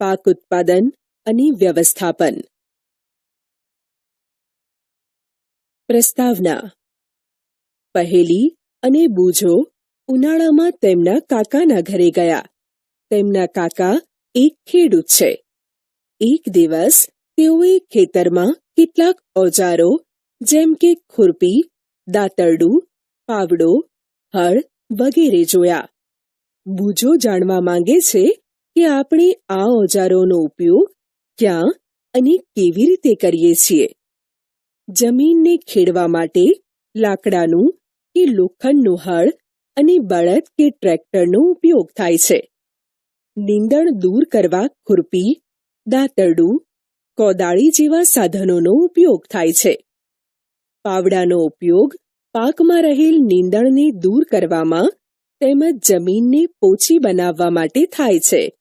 પાક ઉત્પાદન અને વ્યવસ્થાપન. પ્રસ્તાવના. પહેલી અને બૂજો ઉનાળામાં તેમના કાકાના ઘરે ગયા. તેમના કાકા એક ખેડૂત છે. એક દિવસ તેઓએ ખેતરમાં કેટલાક ઓજારો જેમ કે ખુરપી, દાતરડું, પાવડો, હળ વગેરે જોયા. બૂજો જાણવા માંગે છે કે આપણે આ ઓજારોનો ઉપયોગ ક્યાં અને કેવી રીતે કરીએ છીએ. જમીનને ખેડવા માટે લાકડાનું કે લોખંડનું હળ અને બળદ કે ટ્રેક્ટરનો ઉપયોગ થાય છે. નીંદણ દૂર કરવા ખુરપી, દાતરડું, કોદાળી જેવા સાધનોનો ઉપયોગ થાય છે. પાવડાનો ઉપયોગ પાકમાં રહેલ નીંદણને દૂર કરવામાં તેમજ જમીનને પોચી બનાવવા માટે થાય છે.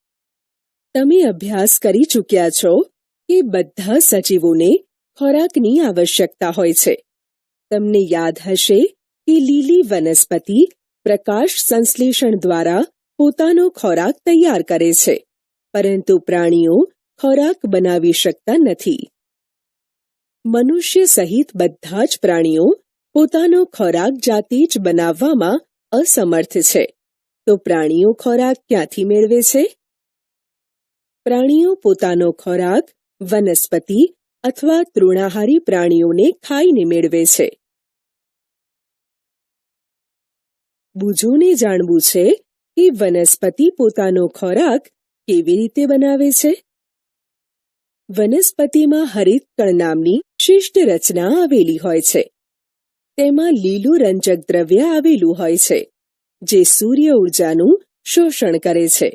તમે અભ્યાસ કરી ચૂક્યા છો કે બધા સજીવોને ખોરાકની આવશ્યકતા હોય છે. તમને યાદ હશે કે લીલી વનસ્પતિ પ્રકાશ સંશ્લેષણ દ્વારા પોતાનો ખોરાક તૈયાર કરે છે, પરંતુ પ્રાણીઓ ખોરાક બનાવી શકતા નથી. મનુષ્ય સહિત બધા જ પ્રાણીઓ પોતાનો ખોરાક જાતે જ બનાવવામાં અસમર્થ છે. તો પ્રાણીઓ ખોરાક ક્યાંથી મેળવે છે? પ્રાણીઓ પોતાનો ખોરાક વનસ્પતિ અથવા તૃણાહારી પ્રાણીઓને ખાઈને મેળવે છે. બૂજોને જાણવું છે કે વનસ્પતિ પોતાનો ખોરાક કેવી રીતે બનાવે છે. વનસ્પતિમાં હરિતકણ નામની શિષ્ટ રચના આવેલી હોય છે. તેમાં લીલું રંજક દ્રવ્ય આવેલું હોય છે, જે સૂર્ય ઉર્જાનું શોષણ કરે છે.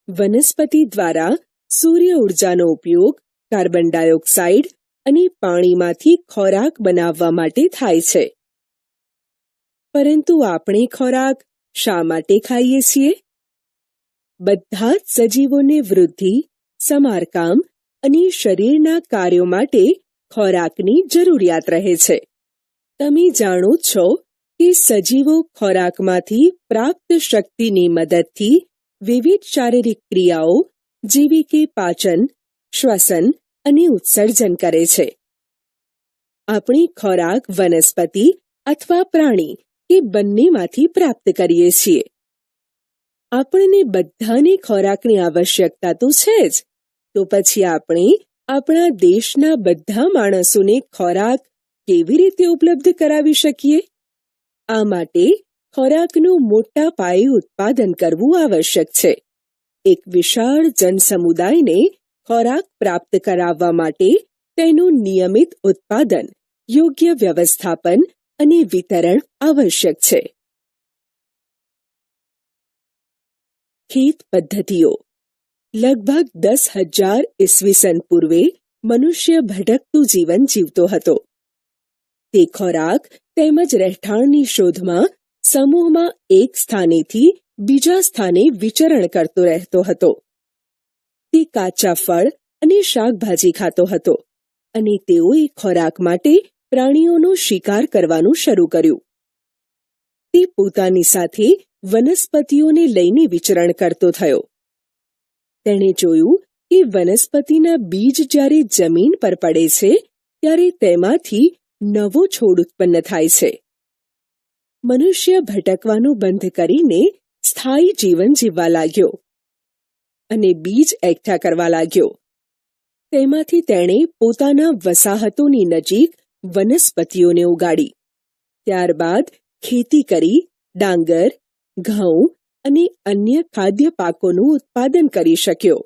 વનસ્પતિ દ્વારા સૂર્ય ઉર્જાનો ઉપયોગ કાર્બન ડાયોક્સાઇડ અને પાણીમાંથી ખોરાક બનાવવા માટે થાય છે. પરંતુ આપણે ખોરાક શા માટે ખાઈએ છીએ? બધા જ સજીવોને વૃદ્ધિ, સમારકામ અને શરીરના કાર્યો માટે ખોરાકની જરૂરિયાત રહે છે. તમે જાણો છો કે સજીવો ખોરાકમાંથી પ્રાપ્ત શક્તિની મદદથી વિવિધ શારીરિક ક્રિયાઓ જેવી કે પાચન, શ્વસન અને ઉત્સર્જન કરે છે. આપણે ખોરાક વનસ્પતિ અથવા પ્રાણી કે બંનેમાંથી પ્રાપ્ત કરીએ છીએ. આપણને બધાને ખોરાકની આવશ્યકતા તો છે જ, તો પછી આપણે આપણા દેશના બધા માણસોને ખોરાક કેવી રીતે ઉપલબ્ધ કરાવી શકીએ? આ માટે ખોરાકનું મોટા પાયે ઉત્પાદન કરવું આવશ્યક છે. એક વિશાળ જનસમુદાયને ખોરાક પ્રાપ્ત કરાવવા માટે તેનું નિયમિત ઉત્પાદન, યોગ્ય વ્યવસ્થાપન અને વિતરણ આવશ્યક છે. ખેત પદ્ધતિઓ. લગભગ 10,000 ઈસવીસન પૂર્વે મનુષ્ય ભટકતું જીવન જીવતો હતો. તે ખોરાક તેમજ રહેઠાણની શોધમાં સમૂહમાં એક સ્થાનેથી બીજા સ્થાને વિચરણ કરતો રહેતો હતો. તે કાચા ફળ અને શાકભાજી ખાતો હતો અને તેઓએ ખોરાક માટે પ્રાણીઓનો શિકાર કરવાનું શરૂ કર્યું. તે પોતાની સાથે વનસ્પતિઓને લઈને વિચરણ કરતો થયો. તેણે જોયું કે વનસ્પતિના બીજ જ્યારે જમીન પર પડે છે ત્યારે તેમાંથી નવો છોડ ઉત્પન્ન થાય છે. મનુષ્ય ભટકવાનું બંધ કરીને સ્થાયી જીવન જીવવા લાગ્યો અને બીજ એકઠા કરવા લાગ્યો. તેમાંથી તેણે પોતાના વસાહતોની નજીક વનસ્પતિઓને ઉગાડી. ત્યારબાદ ખેતી કરી ડાંગર, ઘઉં અને અન્ય ખાદ્ય પાકોનું ઉત્પાદન કરી શક્યો.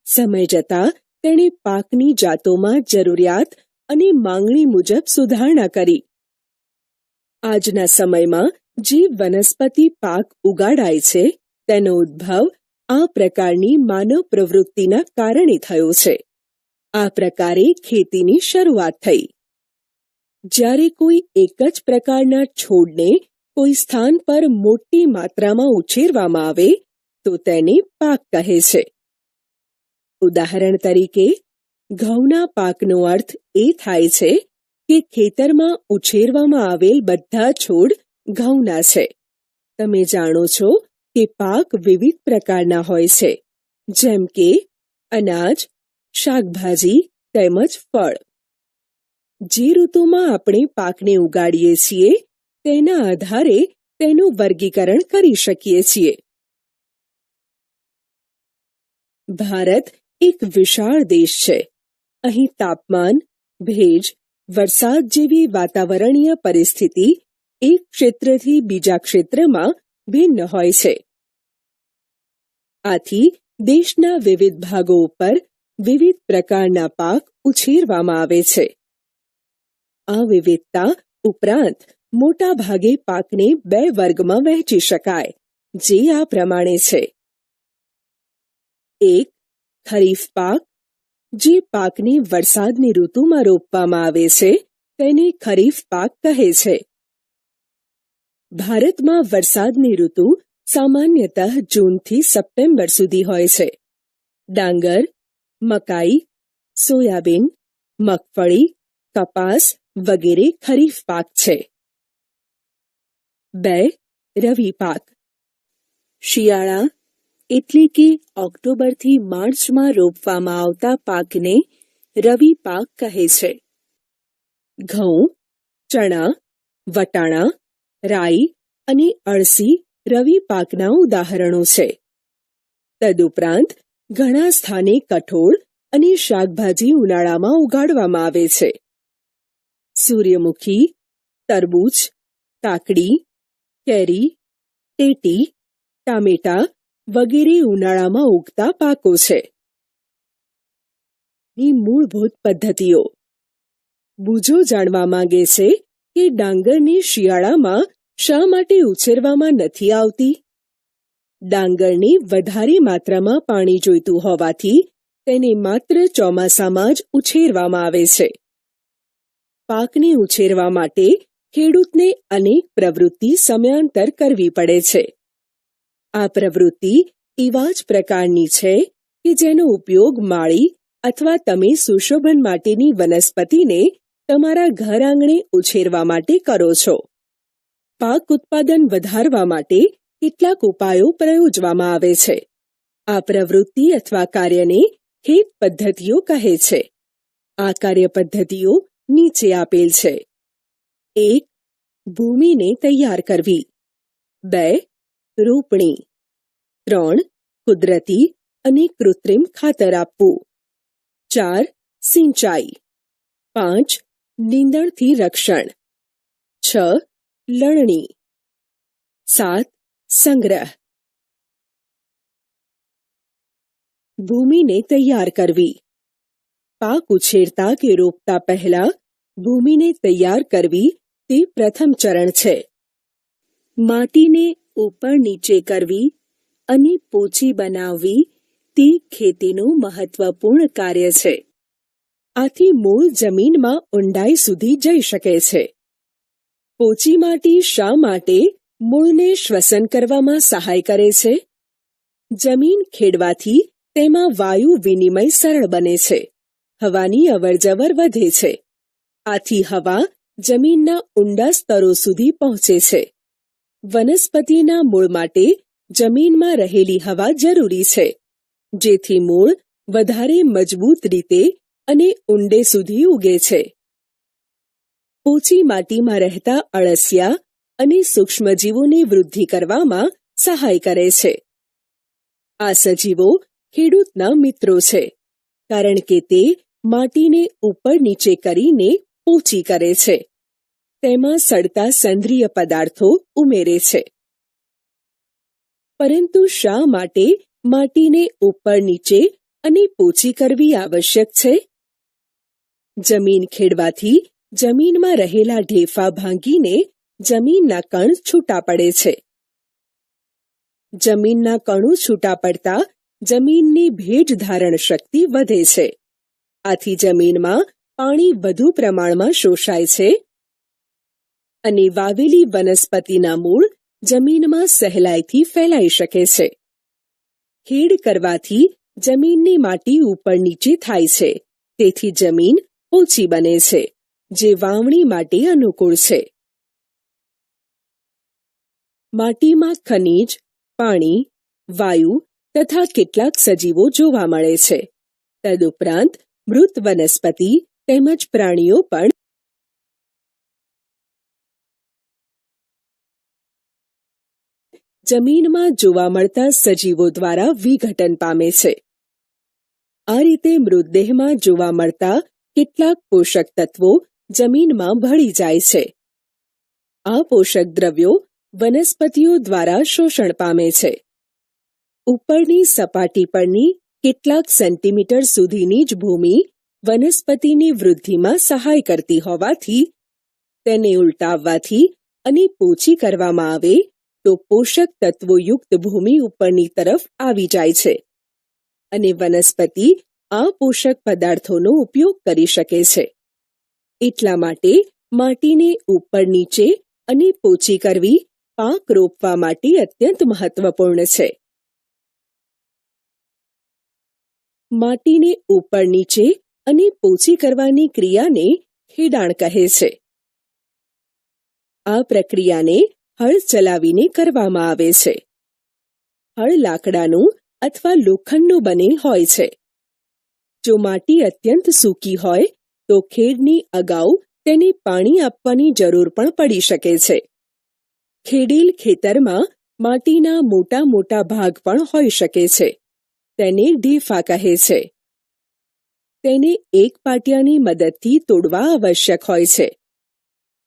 સમય જતાં તેણે પાકની જાતોમાં જરૂરિયાત અને માંગણી મુજબ સુધારણા કરી. આજના સમયમાં જે વનસ્પતિ પાક ઉગાડાય છે તેનો ઉદ્ભવ આ પ્રકારની માનવ પ્રવૃત્તિના કારણે થયો છે. આ પ્રકારે ખેતીની શરૂઆત થઈ. જ્યારે કોઈ એક જ પ્રકારના છોડને કોઈ સ્થાન પર મોટી માત્રામાં ઉછેરવામાં આવે તો તેને પાક કહે છે. ઉદાહરણ તરીકે, ઘઉંના પાકનો અર્થ એ થાય છે કે ખેતરમાં ઉછેરવામાં આવેલ બધા છોડ ઘઉંના છે. તમે જાણો છો કે પાક વિવિધ પ્રકારના હોય છે, જેમ કે અનાજ, શાકભાજી તેમજ ફળ. જે ઋતુમાં આપણે પાકને ઉગાડીએ છીએ તેના આધારે તેનું વર્ગીકરણ કરી શકીએ છીએ. ભારત એક વિશાળ દેશ છે. અહીં તાપમાન, ભેજ, વરસાદ જેવી વાતાવરણીય પરિસ્થિતિ એક ક્ષેત્રથી બીજા ક્ષેત્રમાં ભિન્ન હોય છે. આથી દેશના વિવિધ ભાગો ઉપર વિવિધ પ્રકારના પાક ઉછેરવામાં આવે છે. આ વિવિધતા ઉપરાંત મોટા ભાગે પાકને 2 વર્ગમાં વહેંચી શકાય, જે આ પ્રમાણે છે. 1. ખરીફ પાક. જે પાકને વરસાદની ઋતુમાં રોપવામાં આવે છે તેને ખરીફ પાક કહે છે. ભારતમાં વરસાદની ઋતુ સામાન્યતઃ જૂનથી સપ્ટેમ્બર સુધી હોય છે. ડાંગર, મકાઈ, સોયાબીન, મગફળી, કપાસ વગેરે ખરીફ પાક છે. 2. રવિ પાક. શિયાળા એટલે કે ઓક્ટોબરથી માર્ચમાં રોપવામાં આવતા પાકને રવિ પાક કહે છે. ઘઉં, ચણા, વટાણા, રાઈ અને અળસી રવિ પાકના ઉદાહરણો છે. તદુપરાંત ઘણા સ્થાને કઠોળ અને શાકભાજી ઉનાળામાં ઉગાડવામાં આવે છે. સૂર્યમુખી, તરબૂચ, કાકડી, કેરી, ટેટી, ટામેટા વગેરે ઉનાળામાં ઉગતા પાકો છે. ની મૂળભૂત પદ્ધતિઓ. બુજો જાણવા માંગે છે કે ડાંગરને શિયાળામાં શા માટે ઉછેરવામાં નથી આવતી? ડાંગરને વધારે માત્રામાં પાણી જોઈતું હોવાથી તેને માત્ર ચોમાસામાં જ ઉછેરવામાં આવે છે. પાકને ઉછેરવા માટે ખેડૂતને અનેક પ્રવૃત્તિ સમયાંતર કરવી પડે છે. આ પ્રવૃત્તિ એવા જ પ્રકારની છે કે જેનો ઉપયોગ માળી અથવા તમે સુશોભન માટેની વનસ્પતિને તમારા ઘર આંગણે ઉછેરવા માટે કરો છો. પાક ઉત્પાદન વધારવા માટે કેટલાક ઉપાયો પ્રયોજવામાં આવે છે. આ પ્રવૃત્તિ અથવા કાર્યને ખેત પદ્ધતિઓ કહે છે. આ કાર્ય પદ્ધતિઓ નીચે આપેલ છે. 1. ભૂમિને તૈયાર કરવી. 2. રોપણી. 3. કુદરતી અને કૃત્રિમ ખાતર આપવું. 4. સિંચાઈ. 5. નીંદણથી રક્ષણ. 6. લણણી. 7. સંગ્રહ. ભૂમિને તૈયાર કરવી. પાક ઉછેરતા કે રોપતા પહેલા ભૂમિને તૈયાર કરવી તે પ્રથમ ચરણ છે. માટીને ઉપર નીચે કરવી અને પોચી બનાવવી તે ખેતીનું મહત્વપૂર્ણ કાર્ય છે. આથી મૂળ જમીનમાં ઊંડાઈ સુધી જઈ શકે છે. પોચી માટી શા માટે મૂળને શ્વસન કરવામાં સહાય કરે છે? જમીન ખેડવાથી તેમાં વાયુ વિનિમય સરળ બને છે. હવાની અવરજવર વધે છે. આથી હવા જમીનના ઊંડા સ્તરો સુધી પહોંચે છે. વનસ્પતિના મૂળ માટે જમીનમાં રહેલી હવા જરૂરી છે, જેથી મૂળ વધારે મજબૂત રીતે અને ઊંડે સુધી ઉગે છે. પોચી માટીમાં રહેતા અળસિયા અને સૂક્ષ્મજીવોની વૃદ્ધિ કરવામાં સહાય કરે છે. આ સજીવો ખેડૂતના મિત્રો છે, કારણ કે તે માટીને ઉપર નીચે કરીને પોચી કરે છે. તેમાં સડતા સેન્દ્રિય પદાર્થો ઉમેરે છે. પરંતુ શા માટે માટીને ઉપર નીચે અને પોચી કરવી આવશ્યક છે? જમીન ખેડવાથી જમીનમાં રહેલા ઢેફા ભાંગીને જમીનના કણ છૂટા પડે છે. જમીનના કણો છૂટા પડતા જમીનની ભેજ ધારણ શક્તિ વધે છે. આથી જમીનમાં પાણી વધુ પ્રમાણમાં શોષાય છે અને વાવેલી વનસ્પતિના મૂળ જમીનમાં સહેલાઈથી ફેલાઈ શકે છે. ખેડ કરવાથી જમીનની માટી ઉપર નીચે થાય છે, તેથી જમીન પોચી બને છે, જે વાવણી માટે અનુકૂળ છે. માટીમાં ખનિજ, પાણી, વાયુ તથા કેટલાક સજીવો જોવા મળે છે. તદુપરાંત મૃત વનસ્પતિ તેમજ પ્રાણીઓ પણ જમીનમાં જોવા મળતા સજીવો દ્વારા વિઘટન પામે છે. આ રીતે મૃતદેહમાં જોવા મળતા કેટલાક પોષક તત્વો જમીનમાં ભળી જાય છે. આ પોષક દ્રવ્યો વનસ્પતિઓ દ્વારા શોષણ પામે છે. ઉપરની સપાટી પરની કેટલાક સેન્ટીમીટર સુધીની જ ભૂમિ વનસ્પતિની વૃદ્ધિમાં સહાય કરતી હોવાથી તેને ઉલટાવવાથી અને પોચી કરવામાં આવે તો પોષક તત્વોયુક્ત ભૂમિ ઉપરની તરફ આવી જાય છે અને વનસ્પતિ આ પોષક પદાર્થોનો ઉપયોગ કરી શકે છે. એટલા માટે માટીને ઉપર નીચે અને પોચી કરવી પાક રોપવા માટે અત્યંત મહત્વપૂર્ણ છે. માટીને ઉપર નીચે અને પોચી કરવાની ક્રિયાને ખેડાણ કહે છે. આ પ્રક્રિયાને હળ ચલાવીને કરવામાં આવે છે. હળ લાકડાનું અથવા લોખંડનું બનેલ હોય છે. જો માટી અત્યંત સૂકી હોય તો ખેડની અગાઉ તેને પાણી આપવાની જરૂર પણ પડી શકે છે. ખેડેલ ખેતરમાં માટીના મોટા મોટા ભાગ પણ હોઈ શકે છે. તેને ઢેફા કહે છે. તેને એક પાટિયાની મદદથી તોડવા આવશ્યક હોય છે.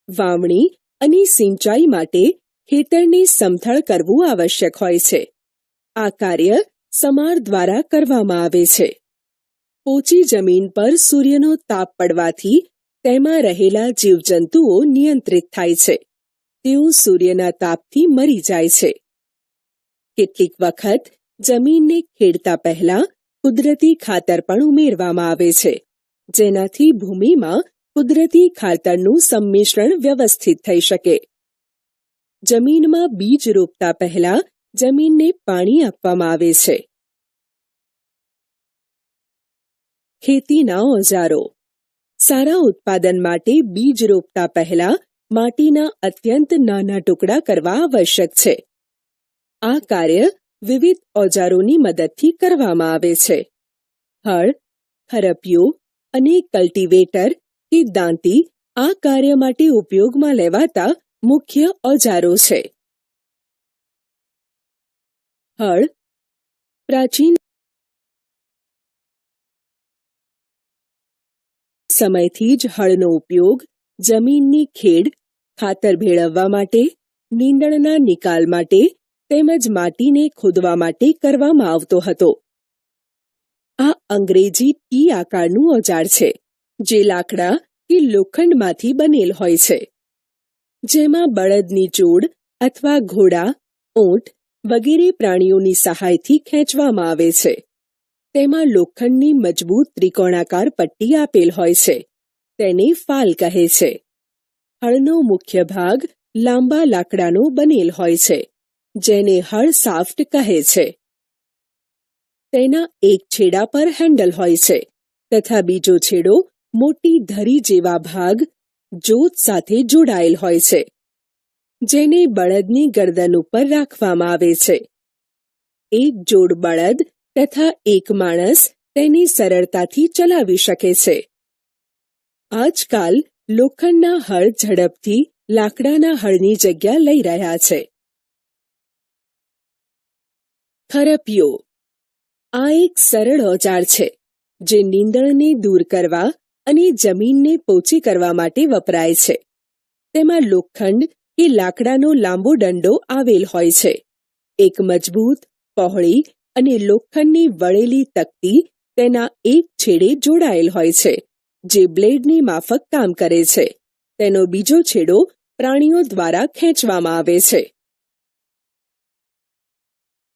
વાવણી અને સિંચાઈ માટે ખેતરને સમથળ કરવું આવશ્યક હોય છે. આ કાર્ય સમાર દ્વારા કરવામાં આવે છે. પોચી જમીન પર સૂર્યનો તાપ પડવાથી તેમાં રહેલા જીવજંતુઓ નિયંત્રિત થાય છે. તેઓ સૂર્યના તાપથી મરી જાય છે. કેટલીક વખત જમીનને ખેડતા પહેલા કુદરતી ખાતર પણ ઉમેરવામાં આવે છે, જેનાથી ભૂમિમાં કુદરતી ખાતરનું સંમિશ્રણ વ્યવસ્થિત થઈ શકે. જમીનમાં બીજ રોપતા પહેલા જમીનને પાણી આપવામાં આવે છે. ખેતીના ઓજારો. સારા ઉત્પાદન માટે બીજ રોપતા પહેલા માટીના અત્યંત નાના ટુકડા કરવા આવશ્યક છે. આ કાર્ય વિવિધ ઓજારોની મદદથી કરવામાં આવે છે. હળ, ખરપિયો અને કલ્ટિવેટર કે દાંતી આ કાર્ય માટે ઉપયોગમાં લેવાતા મુખ્ય ઓજારો છે. હળ. પ્રાચીન સમયથી જ હળનો ઉપયોગ જમીનની ખેડ, ખાતર ભેળવવા માટે, નીંદણના નિકાલ માટે તેમજ માટીને ખોદવા માટે કરવામાં આવતો હતો. આ અંગ્રેજી ટી આકારનું ઓજાર છે, જે લાકડા કે લોખંડમાંથી બનેલ હોય છે. જેમાં બળદની જોડ અથવા ઘોડા, ઊંટ વગેરે પ્રાણીઓની સહાયથી ખેંચવામાં આવે છે. તેમાં લોખંડની મજબૂત ત્રિકોણાકાર પટ્ટી આપેલ હોય છે. તેને ફાલ કહે છે. હળનો મુખ્ય ભાગ લાંબા લાકડાનો બનેલ હોય છે, જેને હળ સાફ્ટ કહે છે. તેના એક છેડા પર હેન્ડલ હોય છે તથા બીજો છેડો મોટી ધરી જેવા ભાગ જોત સાથે જોડાયેલ હોય છે, જેને બળદની ગરદન ઉપર રાખવામાં આવે છે. એક જોડ બળદ તથા એક માણસ તેને સરળતાથી ચલાવી શકે છે. આજકાલ લોખંડના હળ ઝડપથી લાકડાના હળની જગ્યા લઈ રહ્યા છે. ખરપિયો. આ એક સરળ ઓજાર છે, જે નીંદણને દૂર કરવા અને જમીનને પોચી કરવા માટે વપરાય છે. તેમાં લોખંડ કે લાકડાનો લાંબો દંડો આવેલ હોય છે. એક મજબૂત, પહોળી અને લોખંડની વળેલી તકતી તેના એક છેડે જોડાયેલ હોય છે, જે બ્લેડની માફક કામ કરે છે. તેનો બીજો છેડો પ્રાણીઓ દ્વારા ખેંચવામાં આવે છે.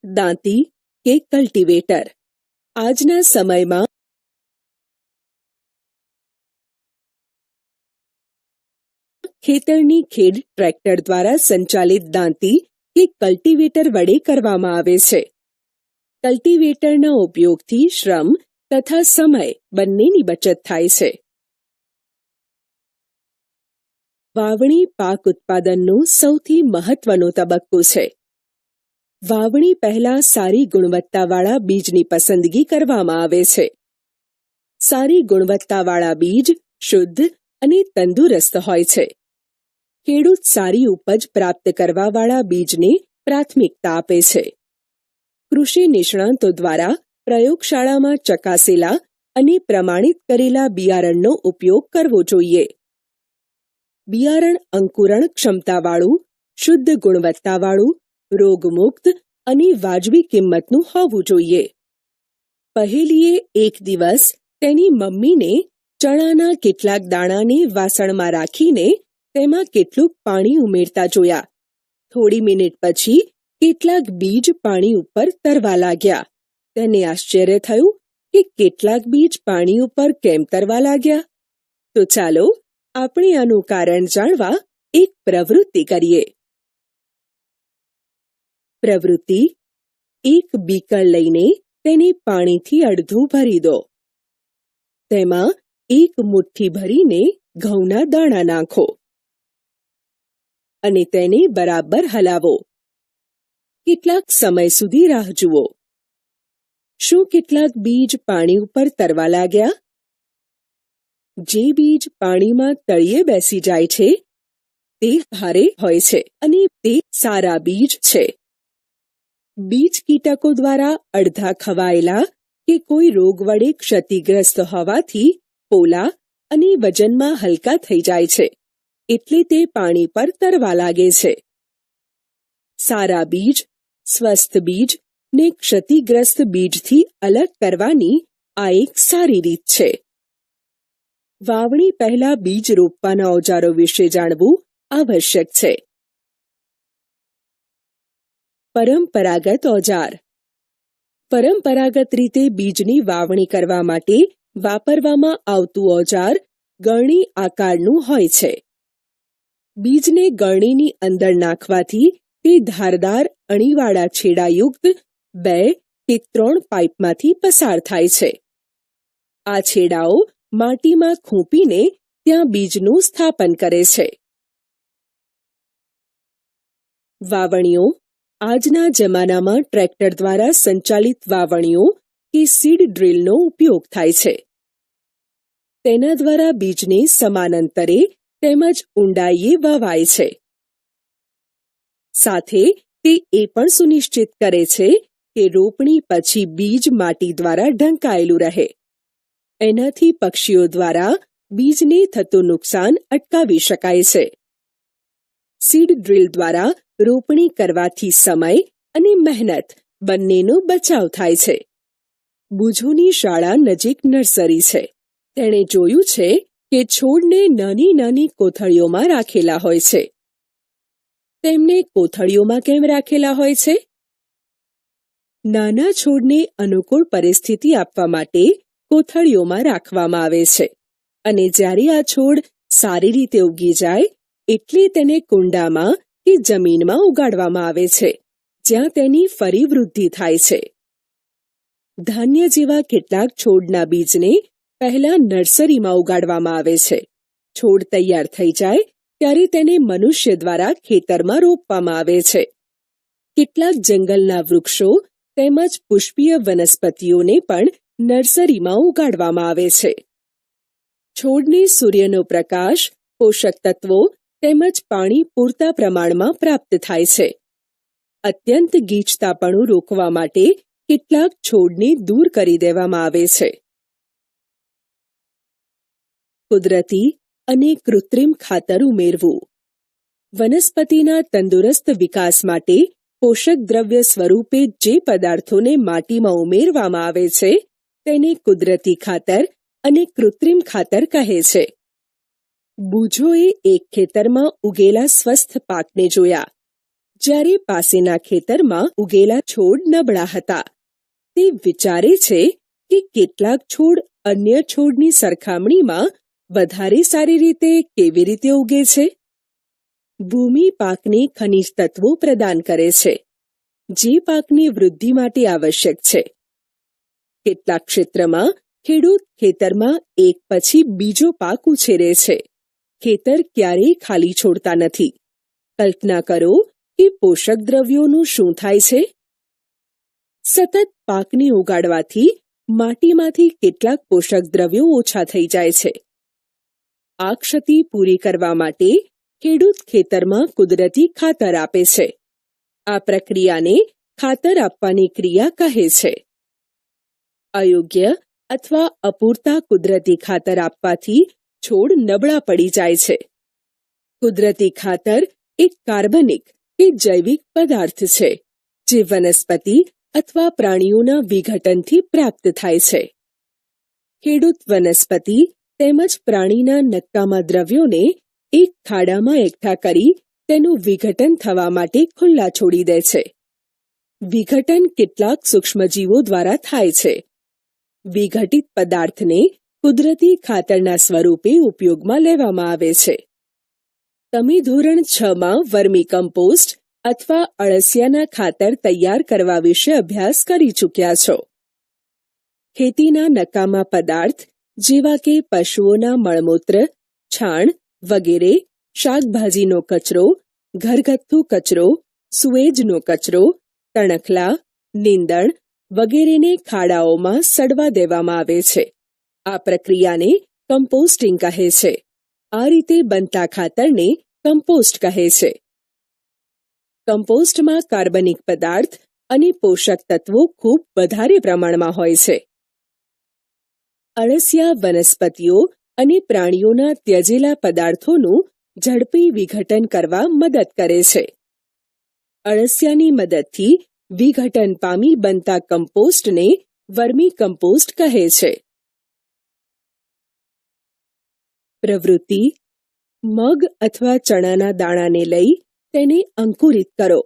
દાંતી કે કલ્ટિવેટર. આજના સમયમાં ખેતરની ખેડ ટ્રેક્ટર દ્વારા સંચાલિત દાંતી કે કલ્ટિવેટર વડે કરવામાં આવે છે. કલ્ટિવેટરના ઉપયોગથી શ્રમ તથા સમય બંનેની બચત થાય છે. વાવણી પાક ઉત્પાદનનો સૌથી મહત્વનો તબક્કો છે. વાવણી પહેલા સારી ગુણવત્તાવાળા બીજની પસંદગી કરવામાં આવે છે. સારી ગુણવત્તાવાળા બીજ શુદ્ધ અને તંદુરસ્ત હોય છે. ખેડૂત સારી ઉપજ પ્રાપ્ત કરવાવાળા બીજને પ્રાથમિકતા આપે છે. કૃષિ નિષ્ણાતો દ્વારા પ્રયોગશાળામાં ચકાસેલા અને પ્રમાણિત કરેલા બિયારણનો ઉપયોગ કરવો જોઈએ. બિયારણ અંકુરણ ક્ષમતાવાળું, શુદ્ધ ગુણવત્તાવાળું, રોગમુક્ત અને વાજબી કિંમતનું હોવું જોઈએ. પહેલીએ એક દિવસ તેની મમ્મીને ચણાના કેટલાક દાણાને વાસણમાં રાખીને તેમાં કેટલુંક પાણી ઉમેરતા જોયા. થોડી મિનિટ પછી કેટલાક બીજ પાણી ઉપર તરવા લાગ્યા. તેને આશ્ચર્ય થયું કે કેટલાક બીજ પાણી ઉપર કેમ તરવા લાગ્યા. તો ચાલો આપણે આનું કારણ જાણવા એક પ્રવૃત્તિ કરીએ. પ્રવૃત્તિ: એક બીકર લઈને તેને પાણીથી અડધું ભરી દો. તેમાં એક મુઠ્ઠી ભરીને ઘઉંના દાણા નાખો અને તેને બરાબર હલાવો. કેટલાક સમય સુધી રાહ જુઓ. શું કેટલાક બીજ પાણી ઉપર તરવા લાગ્યા? જે બીજ પાણીમાં તળિયે બેસી જાય છે તે ભારે હોય છે અને તે સારા બીજ છે. બીજ કીટકો દ્વારા અડધા ખવાયેલા કે કોઈ રોગ વડે ક્ષતિગ્રસ્ત હોવાથી પોલા અને વજનમાં હલકા થઈ જાય છે, એટલે તે પાણી પર તરવા લાગે છે. સારા બીજ, સ્વસ્થ બીજ ને ક્ષતિગ્રસ્ત બીજથી અલગ કરવાની આ એક સારી રીત છે. વાવણી પહેલા બીજ રોપવાના ઓજારો વિશે જાણવું આવશ્યક છે. પરંપરાગત ઓજાર. પરંપરાગત રીતે બીજની વાવણી કરવા માટે વાપરવામાં આવતું ઓજાર ગળણી આકારનું હોય છે. બીજને ગળણીની અંદર નાખવાથી તે ધારદાર અણીવાળા છેડાયુક્ત 2 કે 3 પાઇપમાંથી પસાર થાય છે. આ છેડાઓ માટીમાં ખૂંપીને ત્યાં બીજનું સ્થાપન કરે છે. વાવણીઓ. આજના જમાનામાં ટ્રેક્ટર દ્વારા સંચાલિત વાવણીઓ કે સીડ ડ્રીલનો ઉપયોગ થાય છે. તેના દ્વારા બીજને સમાનાંતરે તેમજ ઊંડાઈએ વવાય છે. સાથે તે એ પણ સુનિશ્ચિત કરે છે કે રોપણી પછી બીજ માટી દ્વારા ઢંકાયેલું રહે. એનાથી પક્ષીઓ દ્વારા બીજને થતું નુકસાન અટકાવી શકાય છે. સીડ ડ્રીલ દ્વારા રોપણી કરવાથી સમય અને મહેનત બંનેનો બચાવ થાય છે. બુજોની શાળા નજીક નર્સરી છે. તેણે જોયું છે કે છોડને નાની નાની કોથળીઓમાં રાખેલા હોય છે. તેમને કોથળીઓમાં કેમ રાખેલા હોય છે? નાના છોડને અનુકૂળ પરિસ્થિતિ આપવા માટે કોથળીઓમાં રાખવામાં આવે છે અને જ્યારે આ છોડ સારી રીતે ઉગી જાય એટલે તેને કુંડામાં કે જમીનમાં ઉગાડવામાં આવે છે, જ્યાં તેની ફરી વૃદ્ધિ થાય છે. ધાન્ય જેવા કેટલાક છોડના બીજને પહેલા નર્સરીમાં ઉગાડવામાં આવે છે. છોડ તૈયાર થઈ જાય ત્યારે તેને મનુષ્ય દ્વારા ખેતરમાં રોપવામાં આવે છે. કેટલાક જંગલના વૃક્ષો તેમજ પુષ્પીય વનસ્પતિઓને પણ નર્સરીમાં ઉગાડવામાં આવે છે. છોડને સૂર્યનો પ્રકાશ, પોષક તત્વો તેમજ પાણી પૂરતા પ્રમાણમાં પ્રાપ્ત થાય છે. અત્યંત ગીચતાપણું રોકવા માટે કેટલાક છોડને દૂર કરી દેવામાં આવે છે. કુદરતી અને કૃત્રિમ ખાતર ઉમેરવું. વનસ્પતિના તંદુરસ્ત વિકાસ માટે પોષક દ્રવ્ય સ્વરૂપે જે પદાર્થોને માટીમાં ઉમેરવામાં આવે છે તેને કુદરતી ખાતર અને કૃત્રિમ ખાતર કહે છે. બુજોએ એક ખેતરમાં ઉગેલા સ્વસ્થ પાકને જોયા, જ્યારે પાસેના ખેતરમાં ઉગેલા છોડ નબળા હતા. તે વિચારે છે કે કેટલાક છોડ અન્ય છોડની સરખામણીમાં વધારે સારી રીતે કેવી રીતે ઉગે છે. ભૂમિ પાકને ખનિજ તત્વો પ્રદાન કરે છે, જે પાકની વૃદ્ધિ માટે આવશ્યક છે. કેટલાક ક્ષેત્રમાં ખેડૂત ખેતરમાં એક પછી બીજો પાક ઉછેરે છે. ખેતર ક્યારેય ખાલી છોડતા નથી. કલ્પના કરો કે પોષક દ્રવ્યોનું શું થાય છે સતત પાકને ઉગાડવાથી માટીમાંથી કેટલાક પોષક દ્રવ્યો ઓછા થઈ જાય છે. આ ક્ષતિ પૂરી કરવા માટે ખેડૂત ખેતરમાં કુદરતી ખાતર આપે છે. આ પ્રક્રિયાને ખાતર આપવાની ક્રિયા કહે છે. અયોગ્ય અથવા અપૂરતા કુદરતી ખાતર આપવાથી છોડ નબળા પડી જાય છે. કુદરતી ખાતર એક કાર્બનિક કે જૈવિક પદાર્થ છે જે વનસ્પતિ અથવા પ્રાણીઓના વિઘટનથી પ્રાપ્ત થાય છે. ખેડૂત વનસ્પતિ તેમજ પ્રાણીના નકામા દ્રવ્યોને એક ખાડામાં એકઠા કરી તેનું વિઘટન થવા માટે ખુલ્લા છોડી દે છે. વિઘટન કેટલાક સૂક્ષ્મજીવો દ્વારા થાય છે. વિઘટિત પદાર્થને કુદરતી ખાતરના સ્વરૂપે ઉપયોગમાં લેવામાં આવે છે. તમે ધોરણ 6માં વર્મી કમ્પોસ્ટ અથવા અળસિયાના ખાતર તૈયાર કરવા વિશે અભ્યાસ કરી ચૂક્યા છો. ખેતીના નકામા પદાર્થ જેવા કે પશુઓના મળમૂત્ર, છાણ વગેરે, શાકભાજીનો કચરો, ઘરગથ્થુ કચરો, સુએજનો કચરો, તણખલા, નીંદણ વગેરેને ખાડાઓમાં સડવા દેવામાં આવે છે. આ પ્રક્રિયાને કમ્પોસ્ટિંગ કહે છે. આ રીતે બનતા ખાતરને કમ્પોસ્ટ કહે છે. કમ્પોસ્ટમાં કાર્બનિક પદાર્થ અને પોષક તત્વો ખૂબ વધારે પ્રમાણમાં હોય છે. અળસિયા વનસ્પતિઓ અને પ્રાણીઓના ત્યજેલા પદાર્થોનું ઝડપી વિઘટન કરવા મદદ કરે છે. અળસિયાની મદદથી વિઘટન પામી બનતા કમ્પોસ્ટને વર્મી કમ્પોસ્ટ કહે છે. પ્રવૃત્તિ: મગ અથવા ચણાના દાણાને લઈ તેને અંકુરિત કરો.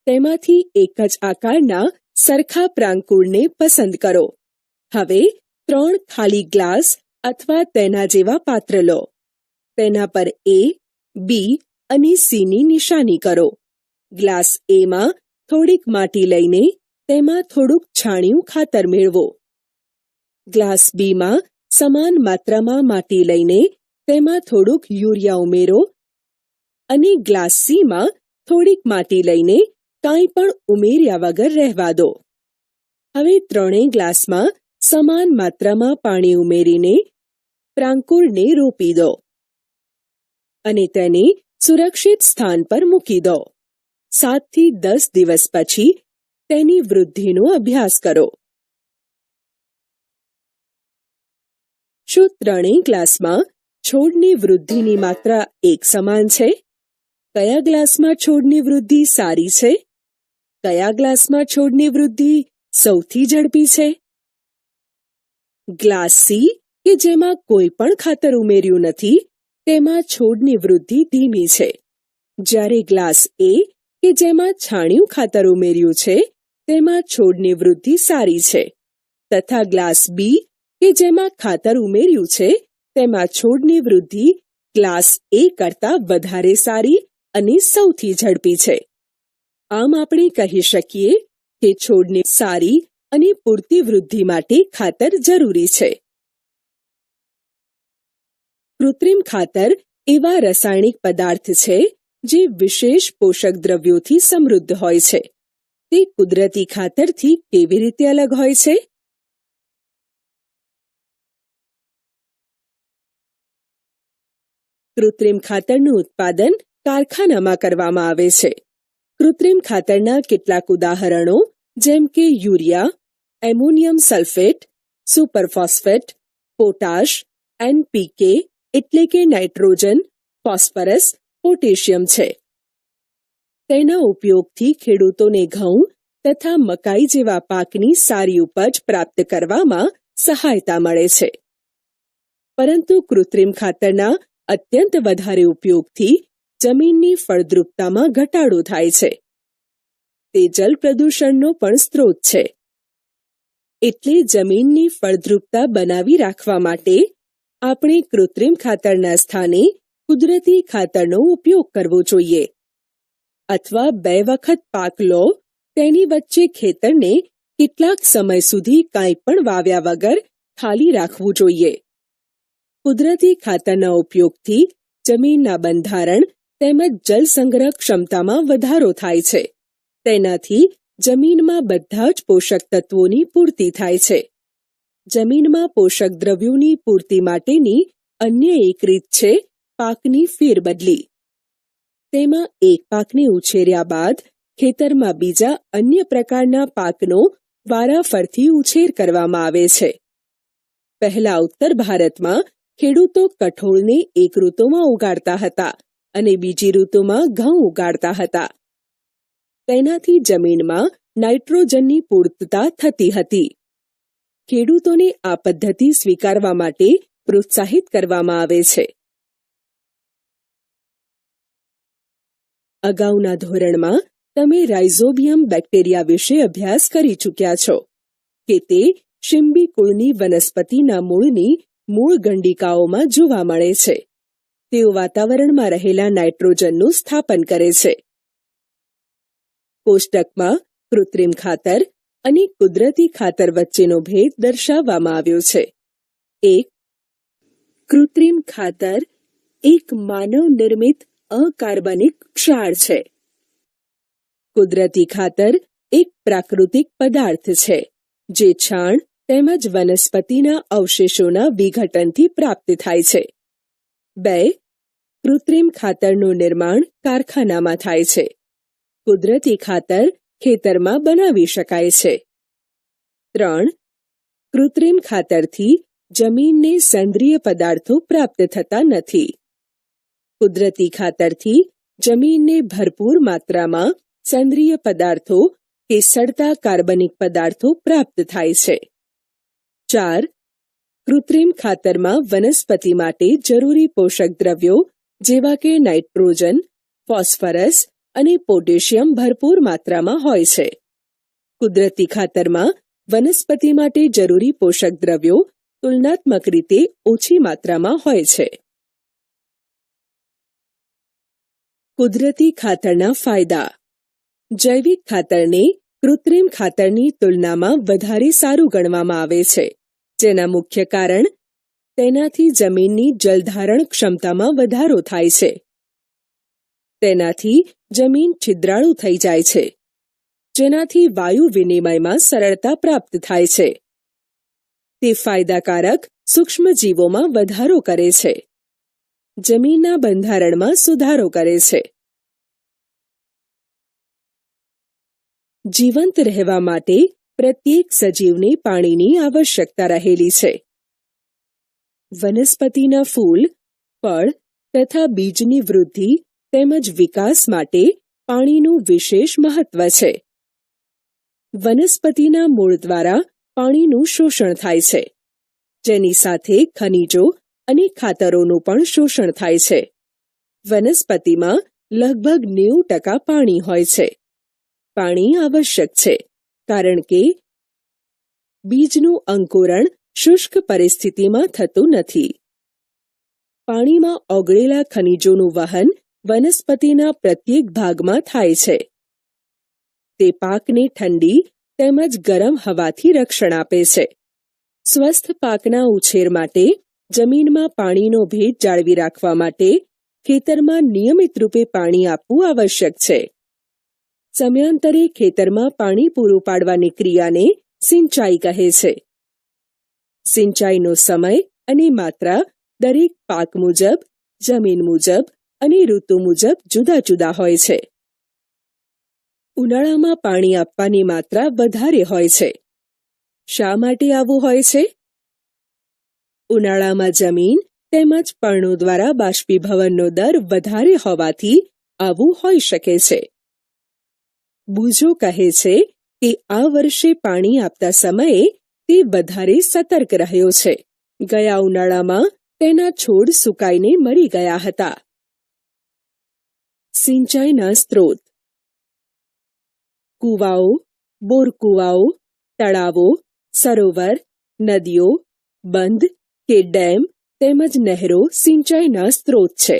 તેમાંથી એક જ આકારના સરખા પ્રાંકુરને પસંદ કરો. હવે 3 ખાલી ગ્લાસ અથવા તેના જેવા પાત્ર લો. તેના પર A, B અને C ની નિશાની કરો. ગ્લાસ A માં થોડીક માટી લઈને તેમાં થોડુંક છાણિયું ખાતર મેળવો. ગ્લાસ B માં સમાન માત્રામાં માટી લઈને તેમાં થોડુંક યુરિયા ઉમેરો અને ગ્લાસ C માં થોડીક માટી લઈને કાંઈ પણ ઉમેર્યા વગર રહેવા દો. હવે 3 ગ્લાસમાં સમાન માત્રામાં પાણી ઉમેરીને પ્રાંકુરને રોપી દો અને તેને સુરક્ષિત સ્થાન પર મૂકી દો. 7 થી 10 દિવસ પછી તેની વૃદ્ધિનો અભ્યાસ કરો. શું 3 ગ્લાસમાં છોડની વૃદ્ધિની માત્રા એક સમાન છે? કયા ગ્લાસમાં છોડની વૃદ્ધિ સારી છે? કયા ગ્લાસમાં છોડની વૃદ્ધિ સૌથી ઝડપી છે? ગ્લાસ સી કે જેમાં કોઈ પણ ખાતર ઉમેર્યું નથી તેમાં છોડની વૃદ્ધિ ધીમી છે, જ્યારે ગ્લાસ એ કે જેમાં છાણિયું ખાતર ઉમેર્યું છે તેમાં છોડની વૃદ્ધિ સારી છે, તથા ગ્લાસ બી કે જેમાં ખાતર ઉમેર્યું છે તેમાં છોડની વૃદ્ધિ ગ્લાસ એ કરતાં વધારે સારી અને સૌથી ઝડપી છે. આમ આપણે કહી શકીએ કે છોડની સારી અને પૂરતી વૃદ્ધિ માટે ખાતર જરૂરી છે. કૃત્રિમ ખાતર એવા રાસાયણિક પદાર્થ છે જે વિશેષ પોષક દ્રવ્યોથી સમૃદ્ધ હોય છે. તે કુદરતી ખાતરથી કેવી રીતે અલગ હોય છે? કૃત્રિમ ખાતરનું ઉત્પાદન કારખાનામાં કરવામાં આવે છે. કૃત્રિમ ખાતરના કેટલાક ઉદાહરણો જેમ કે urea, ammonium sulphate, superphosphate, potash, NPK એટલે કે નાઇટ્રોજન, ફોસ્ફરસ, પોટેશિયમ છે. તેના ઉપયોગથી ખેડૂતોને ઘઉં તથા મકાઈ જેવા પાકની સારી ઉપજ પ્રાપ્ત કરવામાં સહાયતા મળે છે. પરંતુ કૃત્રિમ ખાતરના અત્યંત વધારે ઉપયોગથી જમીનની ફળદ્રુપતામાં ઘટાડો થાય છે. તે જલ પ્રદૂષણનો પણ સ્ત્રોત છે. એટલે જમીનની ફળદ્રુપતા બનાવી રાખવા માટે આપણે કૃત્રિમ ખાતરના સ્થાને કુદરતી ખાતરનો ઉપયોગ કરવો જોઈએ. અથવા 2 વખત પાક લો તેની વચ્ચે ખેતરને કેટલાક સમય સુધી કાંઈ પણ વાવ્યા વગર ખાલી રાખવું જોઈએ. કુદરતી ખાતરના ઉપયોગથી જમીનના બંધારણ તેમજ જલ સંગ્રહ ક્ષમતામાં વધારો થાય છે. તેનાથી જમીનમાં બધા જ પોષક તત્વોની પૂર્તિ થાય છે. જમીનમાં પોષક દ્રવ્યોની પૂર્તિ માટેની અન્ય એક રીત છે પાકની ફેરબદલી. તેમાં એક પાકને ઉછેર્યા બાદ ખેતરમાં બીજા અન્ય પ્રકારના પાકનો વારાફરતી ઉછેર કરવામાં આવે છે. પહેલા ઉત્તર ભારતમાં ખેડૂતો કઠોળને એક ઋતુમાં ઉગાડતા હતા અને બીજી ઋતુમાં ઘઉં ઉગાડતા હતા. તેનાથી જમીનમાં નાઇટ્રોજનની પૂર્તતા થતી હતી. ખેડૂતોને આ પદ્ધતિ સ્વીકારવા માટે પ્રોત્સાહિત કરવામાં આવે છે. અગાઉના ધોરણમાં તમે રાઇઝોબિયમ બેક્ટેરિયા વિશે અભ્યાસ કરી ચૂક્યા છો કે તે શિંબી કુળની વનસ્પતિના મૂળની મૂળ ગંડિકાઓમાં જોવા મળે છે. તેઓ વાતાવરણમાં રહેલા નાઇટ્રોજનનું સ્થાપન કરે છે. કોષ્ટકમાં કૃત્રિમ ખાતર અને કુદરતી ખાતર વચ્ચેનો ભેદ દર્શાવવામાં આવ્યો છે. 1. કૃત્રિમ ખાતર એક માનવ નિર્મિત અકાર્બનિક ક્ષાર છે. કુદરતી ખાતર એક પ્રાકૃતિક પદાર્થ છે જે છાણ તેમજ વનસ્પતિના અવશેષોના વિઘટનથી પ્રાપ્ત થાય છે. 2. કૃત્રિમ ખાતરનું નિર્માણ કારખાનામાં થાય છે. કુદરતી ખાતર ખેતરમાં બનાવી શકાય છે. 3. કૃત્રિમ ખાતરથી જમીનને સેન્દ્રિય પદાર્થો પ્રાપ્ત થતા નથી. કુદરતી ખાતરથી જમીનને ભરપૂર માત્રામાં સેન્દ્રિય પદાર્થો કે સડતા કાર્બનિક પદાર્થો પ્રાપ્ત થાય છે. 4. કૃત્રિમ ખાતરમાં વનસ્પતિ માટે જરૂરી પોષક દ્રવ્યો જેવા કે નાઇટ્રોજન, ફોસ્ફરસ અને પોટેશિયમ ભરપૂર માત્રામાં હોય છે. કુદરતી ખાતરમાં વનસ્પતિ માટે જરૂરી પોષક દ્રવ્યો તુલનાત્મક રીતે ઓછી માત્રામાં હોય છે. કુદરતી ખાતરના ફાયદા. જૈવિક ખાતરને કૃત્રિમ ખાતરની તુલનામાં વધારે સારું ગણવામાં આવે છે, જેના મુખ્ય કારણ તેનાથી જમીનની જલધારણ ક્ષમતામાં વધારો થાય છે. તેનાથી જમીન છિદ્રાળુ થઈ જાય છે, જેનાથી વાયુ વિનિમયમાં સરળતા પ્રાપ્ત થાય છે. તે ફાયદાકારક સૂક્ષ્મજીવોમાં વધારો કરે છે. જમીનના બંધારણમાં સુધારો કરે છે. જીવંત રહેવા માટે પ્રત્યેક સજીવને પાણીની આવશ્યકતા રહેલી છે. વનસ્પતિના ફૂલ, ફળ તથા બીજની વૃદ્ધિ તેમજ વિકાસ માટે પાણીનું વિશેષ મહત્વ છે. વનસ્પતિના મૂળ દ્વારા પાણીનું શોષણ થાય છે, જેની સાથે ખનિજો અને ખાતરોનું પણ શોષણ થાય છે. વનસ્પતિમાં લગભગ 90% પાણી હોય છે. પાણી આવશ્યક છે કારણ કે બીજનું અંકુરણ શુષ્ક પરિસ્થિતિમાં થતું નથી. પાણીમાં ઓગળેલા ખનિજોનું વહન વનસ્પતિના પ્રત્યેક ભાગમાં થાય છે. તે પાકને ઠંડી તેમજ ગરમ હવાથી રક્ષણ આપે છે. સ્વસ્થ પાકના ઉછેર માટે જમીનમાં પાણીનો ભેજ જાળવી રાખવા માટે ખેતરમાં નિયમિત રૂપે પાણી આપવું આવશ્યક છે. સમયાંતરે ખેતરમાં પાણી પૂરું પાડવાની ક્રિયાને સિંચાઈ કહે છે. સિંચાઈનો સમય અને માત્રા દરેક પાક મુજબ, જમીન મુજબ અને ઋતુ મુજબ જુદા જુદા હોય છે. ઉનાળામાં પાણી આપવાની માત્રા વધારે હોય છે. શા માટે આવું હોય છે? ઉનાળામાં જમીન તેમજ પર્ણો દ્વારા બાષ્પીભવનનો દર વધારે હોવાથી આવું હોઈ શકે છે. બુજો કહે છે કે આ વર્ષે પાણી આપતા સમયે તે વધારે સતર્ક રહ્યો છે. ગયા ઉનાળામાં તેના છોડ સુકાઈને મરી ગયા હતા. સિંચાઈના સ્ત્રોત. કૂવાઓ, બોરકૂવાઓ, તળાવો, સરોવર, નદીઓ, બંધ કે ડેમ તેમજ નહેરો સિંચાઈના સ્ત્રોત છે.